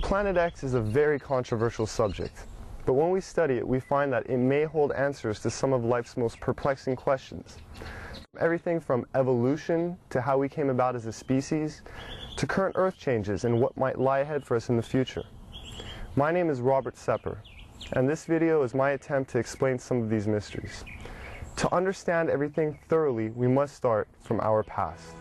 Planet X is a very controversial subject, but when we study it, we find that it may hold answers to some of life's most perplexing questions. Everything from evolution to how we came about as a species, to current Earth changes and what might lie ahead for us in the future. My name is Robert Sepper, and this video is my attempt to explain some of these mysteries. To understand everything thoroughly, we must start from our past.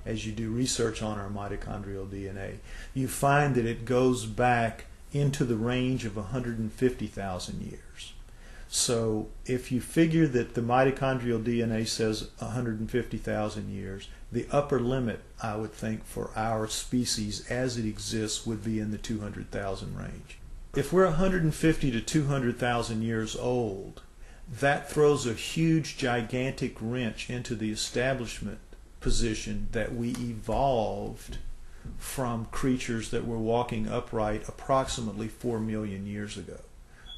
As you do research on our mitochondrial DNA, you find that it goes back into the range of 150,000 years. So if you figure that the mitochondrial DNA says 150,000 years, the upper limit, I would think, for our species as it exists would be in the 200,000 range. If we're 150 to 200,000 years old, that throws a huge, gigantic wrench into the establishment position that we evolved from creatures that were walking upright approximately 4 million years ago.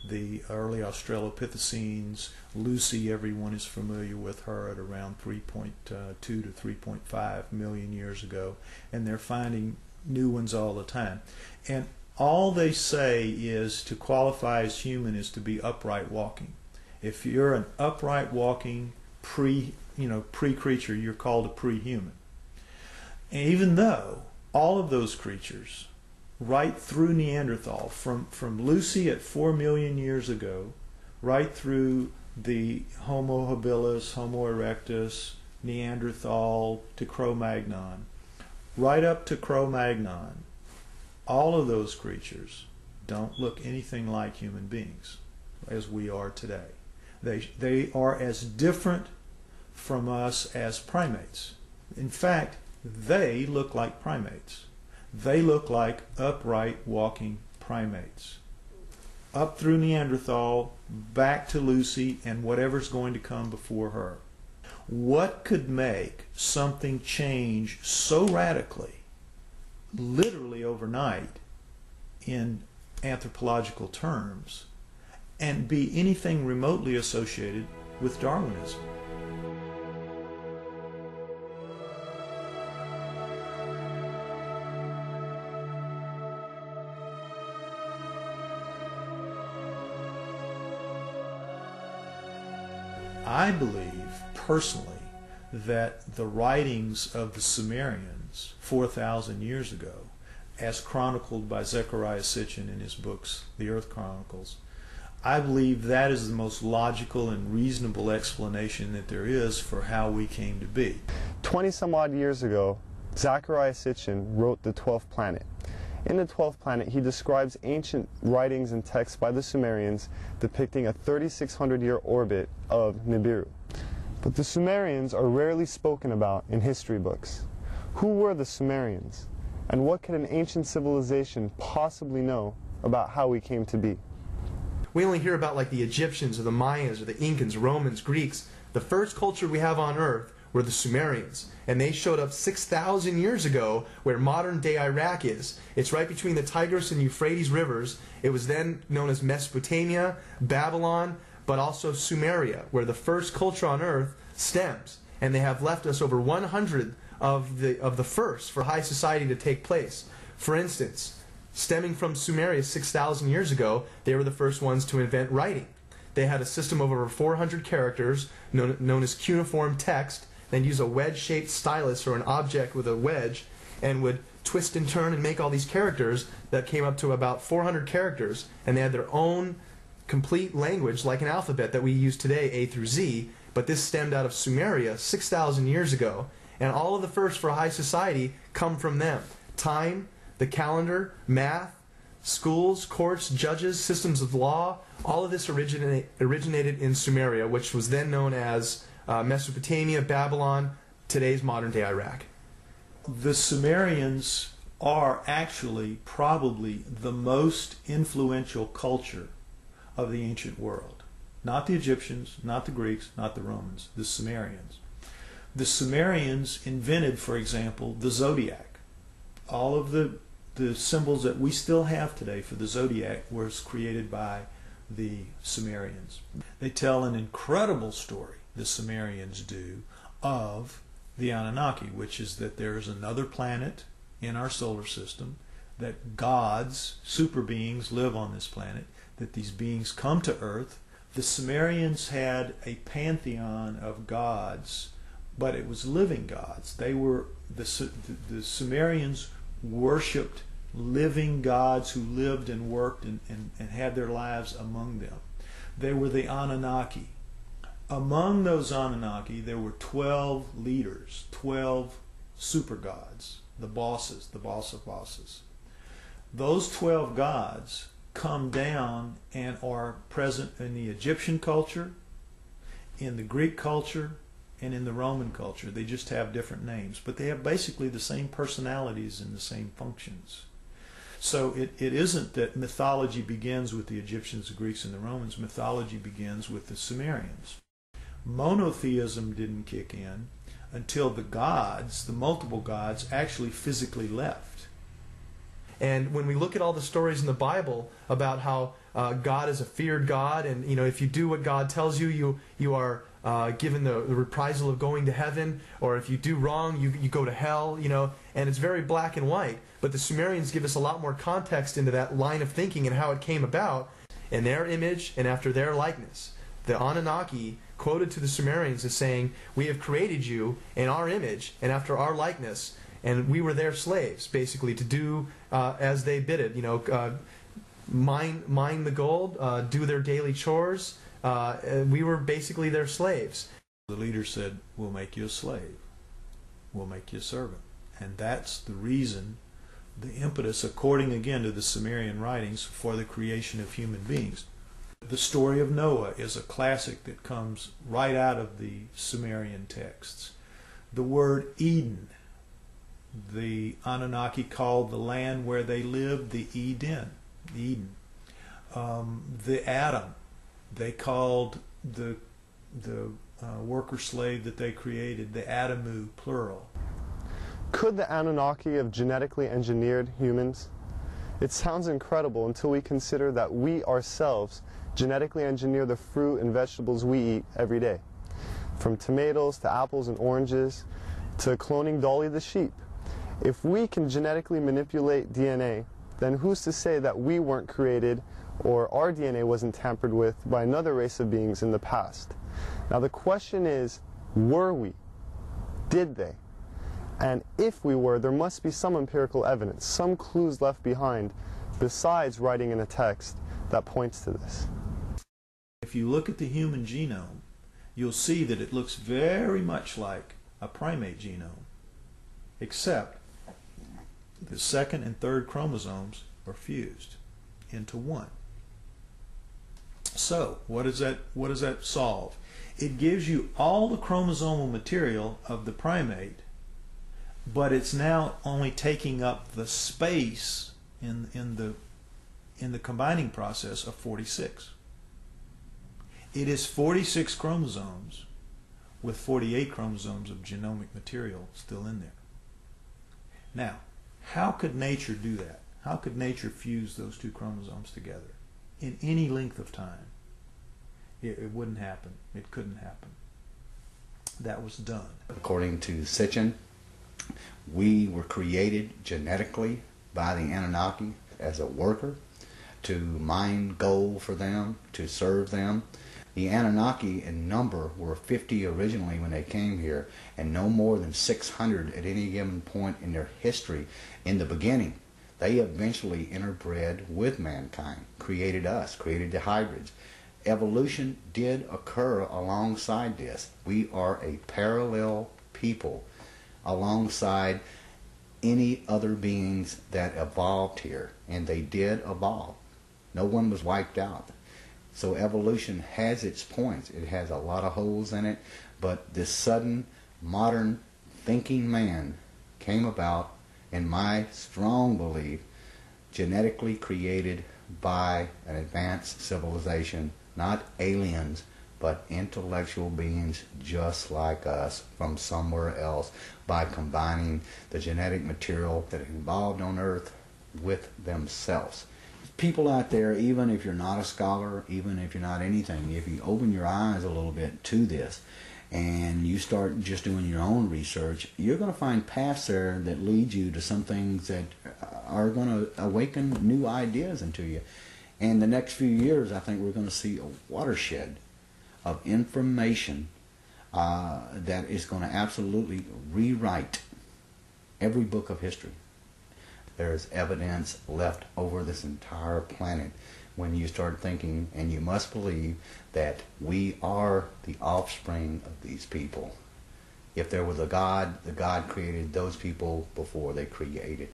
The early Australopithecines, Lucy, everyone is familiar with her at around 3.2 to 3.5 million years ago, and they're finding new ones all the time. And all they say is to qualify as human is to be upright walking. If you're an upright walking pre-creature, you're called a pre-human. And even though all of those creatures, right through Neanderthal, from Lucy at 4 million years ago, right through the Homo habilis, Homo erectus, Neanderthal to Cro-Magnon, right up to Cro-Magnon, all of those creatures don't look anything like human beings as we are today. They are as different from us as primates. In fact, they look like primates. They look like upright walking primates. Up through Neanderthal, back to Lucy, and whatever's going to come before her. What could make something change so radically, literally overnight, in anthropological terms, and be anything remotely associated with Darwinism? I believe, personally, that the writings of the Sumerians 4,000 years ago, as chronicled by Zechariah Sitchin in his books, The Earth Chronicles, I believe that is the most logical and reasonable explanation that there is for how we came to be. 20 some odd years ago, Zechariah Sitchin wrote The 12th Planet. In The 12th Planet, he describes ancient writings and texts by the Sumerians depicting a 3,600-year orbit of Nibiru. But the Sumerians are rarely spoken about in history books. Who were the Sumerians? And what could an ancient civilization possibly know about how we came to be? We only hear about like the Egyptians or the Mayans or the Incans, Romans, Greeks. The first culture we have on Earth were the Sumerians, and they showed up 6,000 years ago where modern-day Iraq is. It's right between the Tigris and Euphrates rivers. It was then known as Mesopotamia, Babylon, but also Sumeria, where the first culture on Earth stems. And they have left us over 100 of the first for high society to take place. For instance, stemming from Sumeria 6,000 years ago, they were the first ones to invent writing. They had a system of over 400 characters known as cuneiform text. They'd use a wedge-shaped stylus or an object with a wedge and would twist and turn and make all these characters that came up to about 400 characters, and they had their own complete language like an alphabet that we use today, A through Z, but this stemmed out of Sumeria 6,000 years ago, and all of the first for high society come from them. Time, the calendar, math, schools, courts, judges, systems of law, all of this originated in Sumeria, which was then known as Mesopotamia, Babylon, today's modern-day Iraq. The Sumerians are actually probably the most influential culture of the ancient world. Not the Egyptians, not the Greeks, not the Romans, the Sumerians. The Sumerians invented, for example, the zodiac. All of the symbols that we still have today for the zodiac was created by the Sumerians. They tell an incredible story the Sumerians do, of the Anunnaki, which is that there is another planet in our solar system, that gods, super beings, live on this planet, that these beings come to Earth. The Sumerians had a pantheon of gods, but it was living gods. They were the Sumerians worshipped living gods who lived and worked and had their lives among them. They were the Anunnaki. Among those Anunnaki, there were 12 leaders, 12 super gods, the bosses, the boss of bosses. Those 12 gods come down and are present in the Egyptian culture, in the Greek culture, and in the Roman culture. They just have different names, but they have basically the same personalities and the same functions. So it isn't that mythology begins with the Egyptians, the Greeks, and the Romans. Mythology begins with the Sumerians. Monotheism didn't kick in until the gods, the multiple gods, actually physically left. And when we look at all the stories in the Bible about how God is a feared God, and if you do what God tells you, you are given the reprisal of going to heaven, or if you do wrong, you go to hell, and it's very black and white. But the Sumerians give us a lot more context into that line of thinking and how it came about in their image and after their likeness. The Anunnaki quoted to the Sumerians as saying, "We have created you in our image and after our likeness, and we were their slaves," basically, to do as they bid it. Mine the gold, do their daily chores. We were basically their slaves. The leader said, "We'll make you a slave. We'll make you a servant." And that's the reason, the impetus, according again to the Sumerian writings, for the creation of human beings. The story of Noah is a classic that comes right out of the Sumerian texts. The word Eden, the Anunnaki called the land where they lived the Eden. The Adam, they called the worker slave that they created the Adamu, plural. Could the Anunnaki have genetically engineered humans? It sounds incredible until we consider that we ourselves genetically engineer the fruit and vegetables we eat every day. From tomatoes to apples and oranges to cloning Dolly the sheep. If we can genetically manipulate DNA, then who's to say that we weren't created or our DNA wasn't tampered with by another race of beings in the past? Now the question is, were we? Did they? And if we were, there must be some empirical evidence, some clues left behind, besides writing in a text that points to this. If you look at the human genome, you'll see that it looks very much like a primate genome, except the second and third chromosomes are fused into one. So, what does that solve? It gives you all the chromosomal material of the primate, but it's now only taking up the space in the combining process of 46. It is 46 chromosomes with 48 chromosomes of genomic material still in there. Now, how could nature do that? How could nature fuse those two chromosomes together in any length of time? It wouldn't happen. It couldn't happen. That was done. According to Sitchin, we were created genetically by the Anunnaki as a worker to mine gold for them, to serve them. The Anunnaki in number were 50 originally when they came here, and no more than 600 at any given point in their history. In the beginning, they eventually interbred with mankind, created us, created the hybrids. Evolution did occur alongside this. We are a parallel people alongside any other beings that evolved here, and they did evolve. No one was wiped out. So evolution has its points. It has a lot of holes in it, but this sudden modern thinking man came about, in my strong belief, genetically created by an advanced civilization, not aliens, but intellectual beings just like us from somewhere else, by combining the genetic material that evolved on Earth with themselves. People out there, even if you're not a scholar, even if you're not anything, if you open your eyes a little bit to this, and you start just doing your own research, you're going to find paths there that lead you to some things that are going to awaken new ideas into you. And the next few years, I think we're going to see a watershed of information that is going to absolutely rewrite every book of history. There's evidence left over this entire planet when you start thinking, and you must believe, that we are the offspring of these people. If there was a God, the God created those people before they created